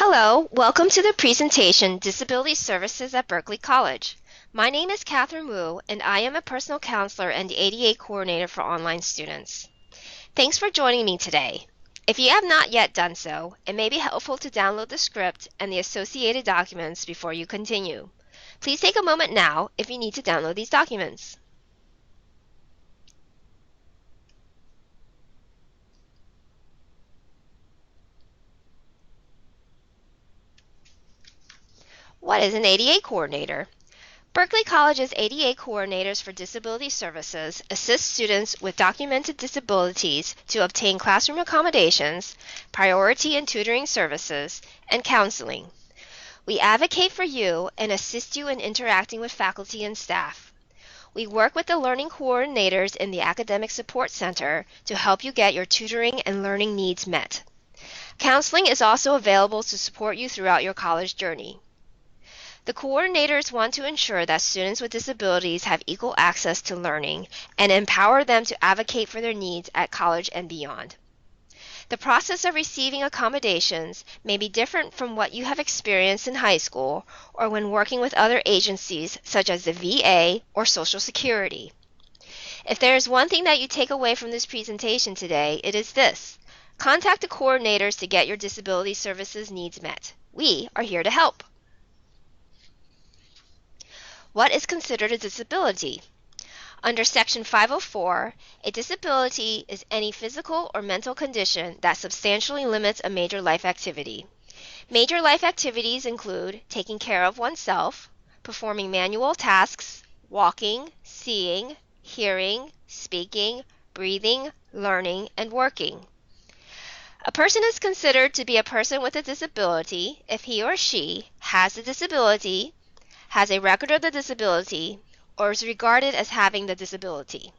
Hello, welcome to the presentation Disability Services at Berkeley College. My name is Catherine Wu, and I am a personal counselor and the ADA coordinator for online students. Thanks for joining me today. If you have not yet done so, it may be helpful to download the script and the associated documents before you continue. Please take a moment now if you need to download these documents. What is an ADA coordinator? Berkeley College's ADA coordinators for disability services assist students with documented disabilities to obtain classroom accommodations, priority and tutoring services, and counseling. We advocate for you and assist you in interacting with faculty and staff. We work with the learning coordinators in the Academic Support Center to help you get your tutoring and learning needs met. Counseling is also available to support you throughout your college journey. The coordinators want to ensure that students with disabilities have equal access to learning and empower them to advocate for their needs at college and beyond. The process of receiving accommodations may be different from what you have experienced in high school or when working with other agencies such as the VA or Social Security. If there is one thing that you take away from this presentation today, it is this: contact the coordinators to get your disability services needs met. We are here to help. What is considered a disability? Under Section 504, a disability is any physical or mental condition that substantially limits a major life activity. Major life activities include taking care of oneself, performing manual tasks, walking, seeing, hearing, speaking, breathing, learning, and working. A person is considered to be a person with a disability if he or she has a disability, has a record of the disability, or is regarded as having the disability.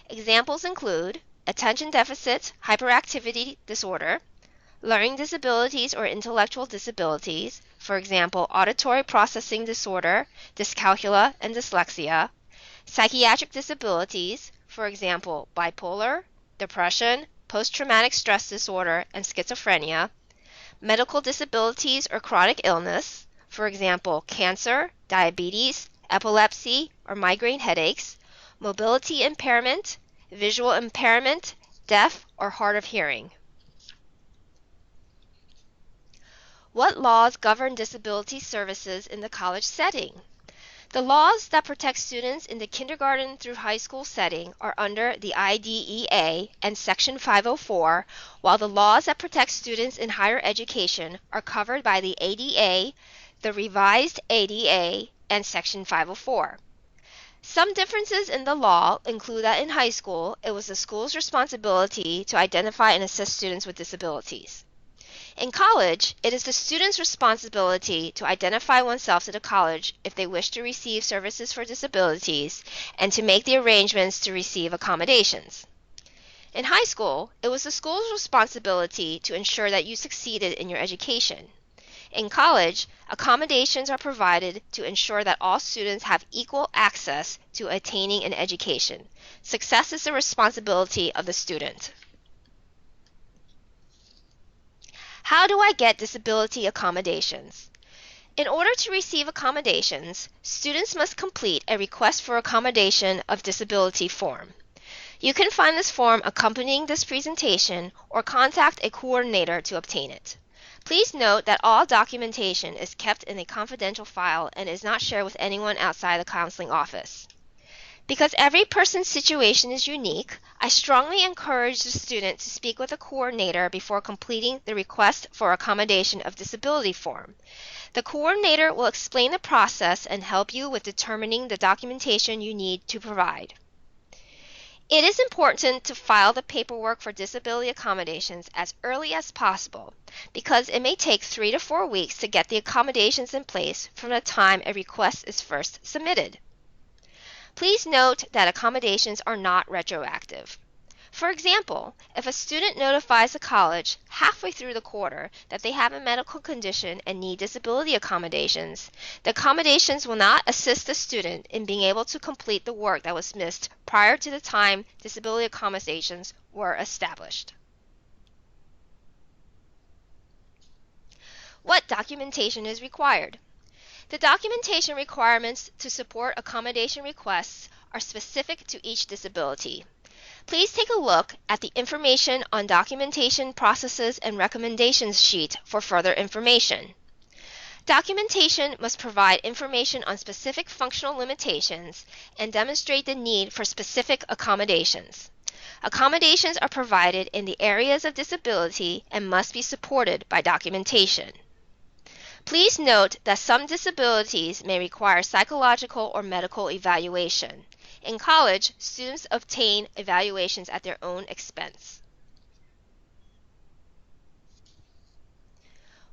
Examples include attention deficit hyperactivity disorder, learning disabilities or intellectual disabilities, for example, auditory processing disorder, dyscalculia, and dyslexia, psychiatric disabilities, for example, bipolar, depression, post-traumatic stress disorder, and schizophrenia, medical disabilities or chronic illness, for example, cancer, diabetes, epilepsy, or migraine headaches, mobility impairment, visual impairment, deaf, or hard of hearing. What laws govern disability services in the college setting? The laws that protect students in the kindergarten through high school setting are under the IDEA and Section 504, while the laws that protect students in higher education are covered by the ADA, the revised ADA, and Section 504. Some differences in the law include that in high school, it was the school's responsibility to identify and assist students with disabilities. In college, it is the student's responsibility to identify oneself to the college if they wish to receive services for disabilities and to make the arrangements to receive accommodations. In high school, it was the school's responsibility to ensure that you succeeded in your education. In college, accommodations are provided to ensure that all students have equal access to attaining an education. Success is the responsibility of the student. How do I get disability accommodations? In order to receive accommodations, students must complete a request for accommodation of disability form. You can find this form accompanying this presentation or contact a coordinator to obtain it. Please note that all documentation is kept in a confidential file and is not shared with anyone outside the counseling office. Because every person's situation is unique, I strongly encourage the student to speak with a coordinator before completing the request for accommodation of disability form. The coordinator will explain the process and help you with determining the documentation you need to provide. It is important to file the paperwork for disability accommodations as early as possible because it may take 3 to 4 weeks to get the accommodations in place from the time a request is first submitted. Please note that accommodations are not retroactive. For example, if a student notifies the college halfway through the quarter that they have a medical condition and need disability accommodations, the accommodations will not assist the student in being able to complete the work that was missed prior to the time disability accommodations were established. What documentation is required? The documentation requirements to support accommodation requests are specific to each disability. Please take a look at the Information on Documentation Processes and Recommendations sheet for further information. Documentation must provide information on specific functional limitations and demonstrate the need for specific accommodations. Accommodations are provided in the areas of disability and must be supported by documentation. Please note that some disabilities may require psychological or medical evaluation. In college, students obtain evaluations at their own expense.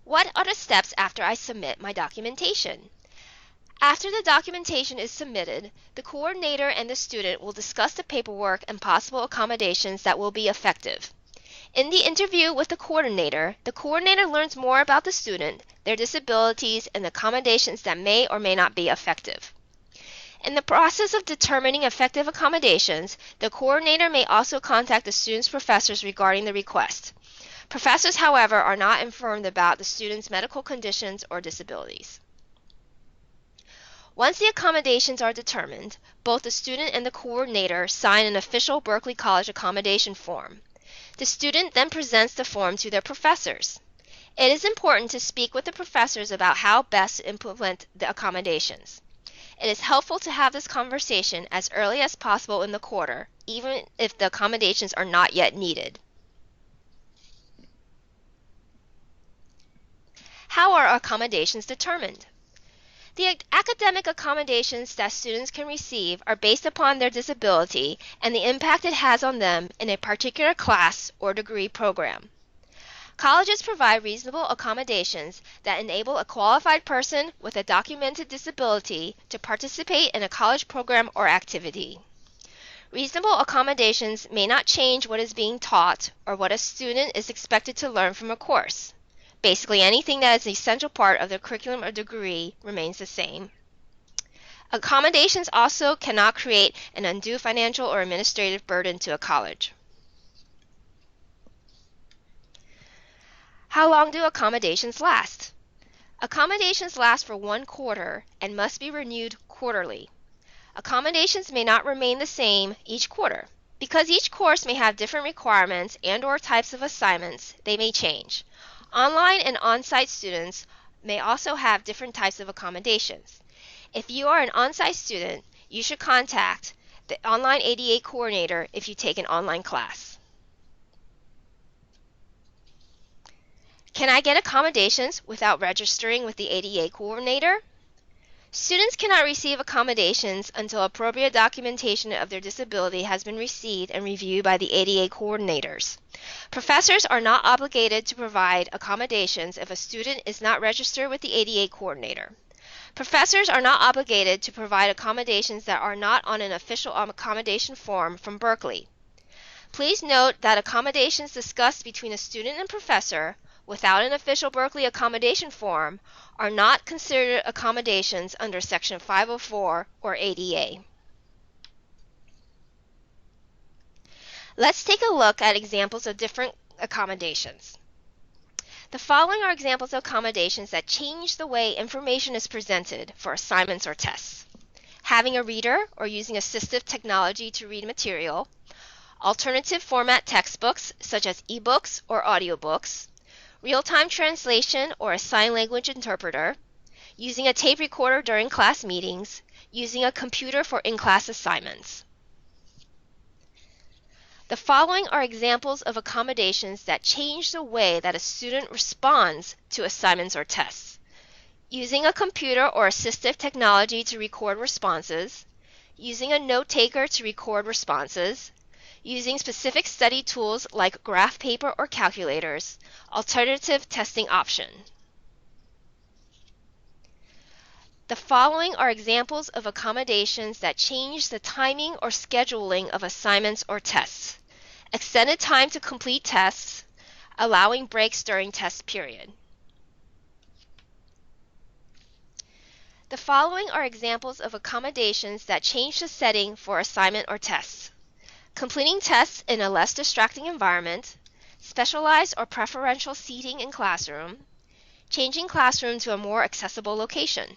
What are the steps after I submit my documentation? After the documentation is submitted, the coordinator and the student will discuss the paperwork and possible accommodations that will be effective. In the interview with the coordinator learns more about the student, their disabilities, and the accommodations that may or may not be effective. In the process of determining effective accommodations, the coordinator may also contact the student's professors regarding the request. Professors, however, are not informed about the student's medical conditions or disabilities. Once the accommodations are determined, both the student and the coordinator sign an official Berkeley College accommodation form. The student then presents the form to their professors. It is important to speak with the professors about how best to implement the accommodations. It is helpful to have this conversation as early as possible in the quarter, even if the accommodations are not yet needed. How are accommodations determined? The academic accommodations that students can receive are based upon their disability and the impact it has on them in a particular class or degree program. Colleges provide reasonable accommodations that enable a qualified person with a documented disability to participate in a college program or activity. Reasonable accommodations may not change what is being taught or what a student is expected to learn from a course. Basically, anything that is an essential part of their curriculum or degree remains the same. Accommodations also cannot create an undue financial or administrative burden to a college. How long do accommodations last? Accommodations last for 1 quarter and must be renewed quarterly. Accommodations may not remain the same each quarter. Because each course may have different requirements and/or types of assignments, they may change. Online and on-site students may also have different types of accommodations. If you are an on-site student, you should contact the online ADA coordinator if you take an online class. Can I get accommodations without registering with the ADA coordinator? Students cannot receive accommodations until appropriate documentation of their disability has been received and reviewed by the ADA coordinators. Professors are not obligated to provide accommodations if a student is not registered with the ADA coordinator. Professors are not obligated to provide accommodations that are not on an official accommodation form from Berkeley. Please note that accommodations discussed between a student and professor without an official Berkeley accommodation form are not considered accommodations under Section 504 or ADA. Let's take a look at examples of different accommodations. The following are examples of accommodations that change the way information is presented for assignments or tests. Having a reader or using assistive technology to read material, alternative format textbooks such as ebooks or audiobooks, real-time translation or a sign language interpreter, using a tape recorder during class meetings, using a computer for in-class assignments. The following are examples of accommodations that change the way that a student responds to assignments or tests. Using a computer or assistive technology to record responses, using a note taker to record responses, using specific study tools like graph paper or calculators, alternative testing option. The following are examples of accommodations that change the timing or scheduling of assignments or tests. Extended time to complete tests, allowing breaks during test period. The following are examples of accommodations that change the setting for assignment or tests. Completing tests in a less distracting environment, specialized or preferential seating in classroom, changing classroom to a more accessible location.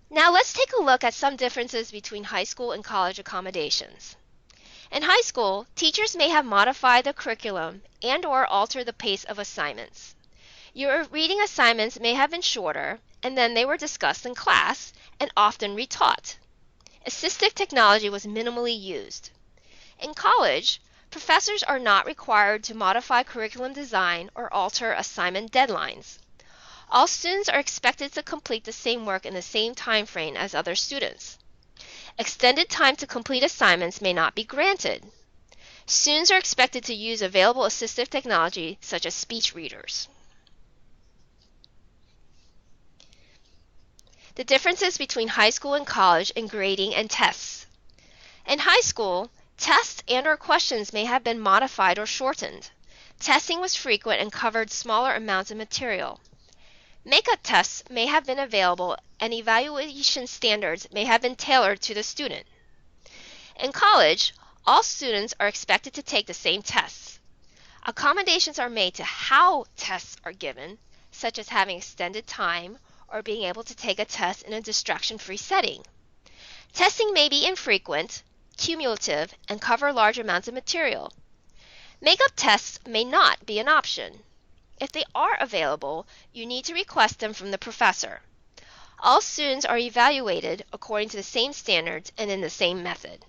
Now let's take a look at some differences between high school and college accommodations. In high school, teachers may have modified the curriculum and/or altered the pace of assignments. Your reading assignments may have been shorter, and then they were discussed in class and often retaught. Assistive technology was minimally used. In college, professors are not required to modify curriculum design or alter assignment deadlines. All students are expected to complete the same work in the same time frame as other students. Extended time to complete assignments may not be granted. Students are expected to use available assistive technology such as speech readers. The differences between high school and college in grading and tests. In high school, tests and/or questions may have been modified or shortened. Testing was frequent and covered smaller amounts of material. Makeup tests may have been available and evaluation standards may have been tailored to the student. In college, all students are expected to take the same tests. Accommodations are made to how tests are given, such as having extended time or being able to take a test in a distraction-free setting. Testing may be infrequent, cumulative, and cover large amounts of material. Makeup tests may not be an option. If they are available, you need to request them from the professor. All students are evaluated according to the same standards and in the same method.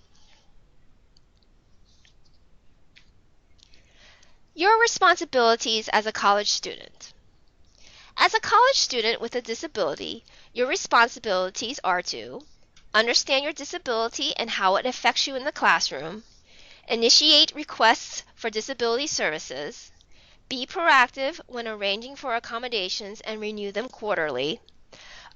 Your responsibilities as a college student. As a college student with a disability, your responsibilities are to understand your disability and how it affects you in the classroom, initiate requests for disability services, be proactive when arranging for accommodations and renew them quarterly,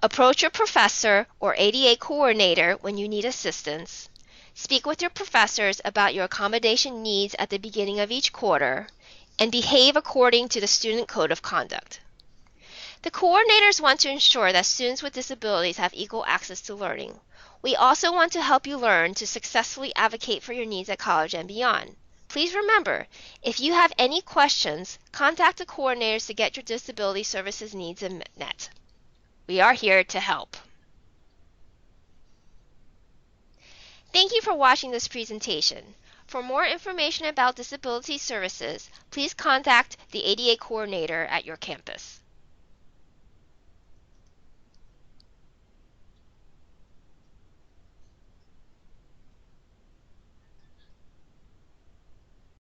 approach your professor or ADA coordinator when you need assistance, speak with your professors about your accommodation needs at the beginning of each quarter, and behave according to the Student Code of Conduct. The coordinators want to ensure that students with disabilities have equal access to learning. We also want to help you learn to successfully advocate for your needs at college and beyond. Please remember, if you have any questions, contact the coordinators to get your disability services needs met. We are here to help. Thank you for watching this presentation. For more information about disability services, please contact the ADA coordinator at your campus.